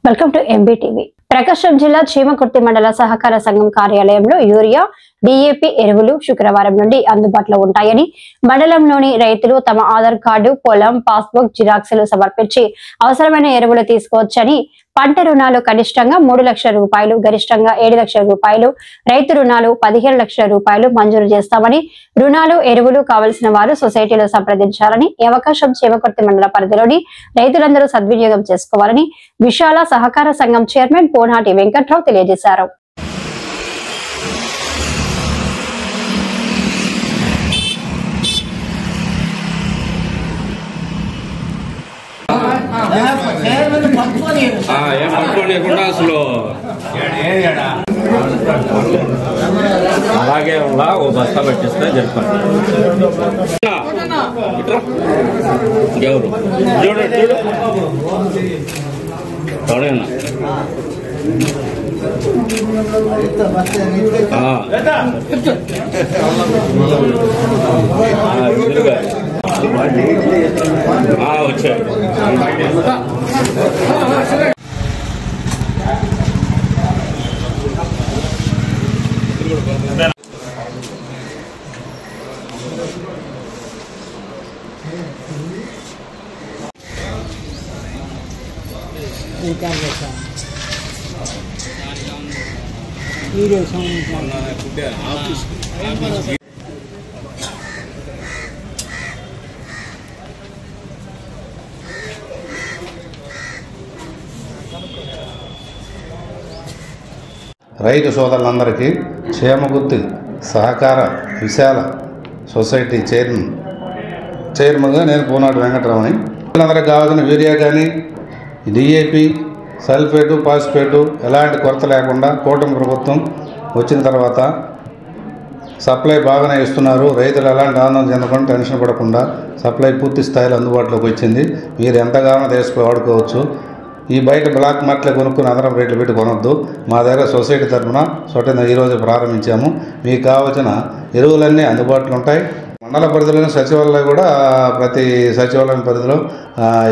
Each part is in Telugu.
Welcome to MBTV. ప్రకాశం జిల్లా చీమకుర్తి మండల సహకార సంఘం కార్యాలయంలో యూరియా, డీఏపీ ఎరువులు శుక్రవారం నుండి అందుబాటులో ఉంటాయని మండలంలోని రైతులు తమ ఆధార్ కార్డు, పొలం, పాస్బుక్ జిరాక్సులు సమర్పించి అవసరమైన ఎరువులు తీసుకోవచ్చని, పంట రుణాలు కనిష్టంగా 3 లక్షల రూపాయలు, గరిష్టంగా 7 లక్షల రూపాయలు, రైతు రుణాలు 15 లక్షల రూపాయలు మంజూరు చేస్తామని, రుణాలు, ఎరువులు కావలసిన వారు సొసైటీలో సంప్రదించాలని, ఈ అవకాశం చీమకుర్తి మండల పరిధిలోని రైతులందరూ సద్వినియోగం చేసుకోవాలని విశాల సహకార సంఘం చైర్మన్ పోనాటి వెంకట్రావు తెలియజేశారు. అలాగే ఓ బస్తా పెట్టిస్తే జరుపుకుంటారు. ఎవరు చూడు చూడు చూడన్నా వచ్చాడు. రైతు సోదరులందరికీ చీమకుర్తి సహకార విశాల సొసైటీ చైర్మన్గా నేను పోనాటి వెంకటరామని. అందరికి కావాల్సిన యూరియా కానీ, డిఏపి, సల్ఫేటు, ఫాస్ఫేటు ఎలాంటి కొరత లేకుండా కూటమి ప్రభుత్వం వచ్చిన తర్వాత సప్లై బాగానే ఇస్తున్నారు. రైతులు ఎలాంటి ఆనందం చెందకుండా, టెన్షన్ పడకుండా సప్లై పూర్తి స్థాయిలో అందుబాటులోకి వచ్చింది. మీరు ఎంతగానో తీసుకుని వాడుకోవచ్చు. ఈ బయట బ్లాక్ మార్కెట్లో కొనుక్కుని అదనపు రేట్లు పెట్టి కొనొద్దు. మా దగ్గర సొసైటీ తరఫున ఈరోజు ప్రారంభించాము. మీకు కావాల్సిన ఎరువులన్నీ అందుబాటులో ఉంటాయి. మండల పరిధిలోని సచివాలయం కూడా ప్రతి సచివాలయం పరిధిలో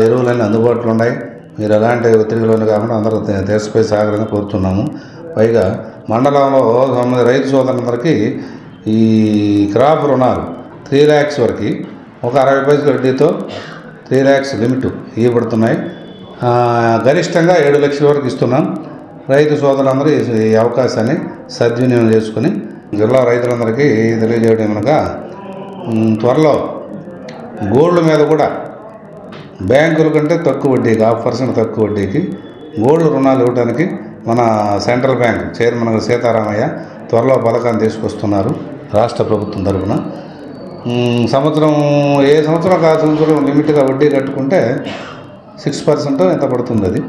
ఎరువులన్నీ అందుబాటులో ఉన్నాయి. మీరు ఎలాంటి ఒత్తిడిలోనే కాకుండా అందరూ దేశపై సహకారంగా కోరుతున్నాము. పైగా మండలంలో రైతు సోదరులందరికీ ఈ క్రాప్ రుణాలు 3 lakhs వరకు ఒక 60% వడ్డీతో 3 lakhs లిమిట్ ఇవ్వబడుతున్నాయి. గరిష్టంగా 7 లక్షల వరకు ఇస్తున్నాం. రైతు సోదరులందరూ ఈ అవకాశాన్ని సద్వినియోగం చేసుకుని జిల్లా రైతులందరికీ తెలియజేయడం కనుక త్వరలో గోల్డ్ మీద కూడా బ్యాంకుల కంటే తక్కువ వడ్డీకి 0.5% తక్కువ వడ్డీకి గోల్డ్ రుణాలు ఇవ్వడానికి మన సెంట్రల్ బ్యాంక్ చైర్మన్ సీతారామయ్య త్వరలో పథకాన్ని తీసుకొస్తున్నారు రాష్ట్ర ప్రభుత్వం తరఫున. సంవత్సరం ఏ సంవత్సరం ఆ సంవత్సరం లిమిట్గా వడ్డీ కట్టుకుంటే 6% ఎంత పడుతుంది అది.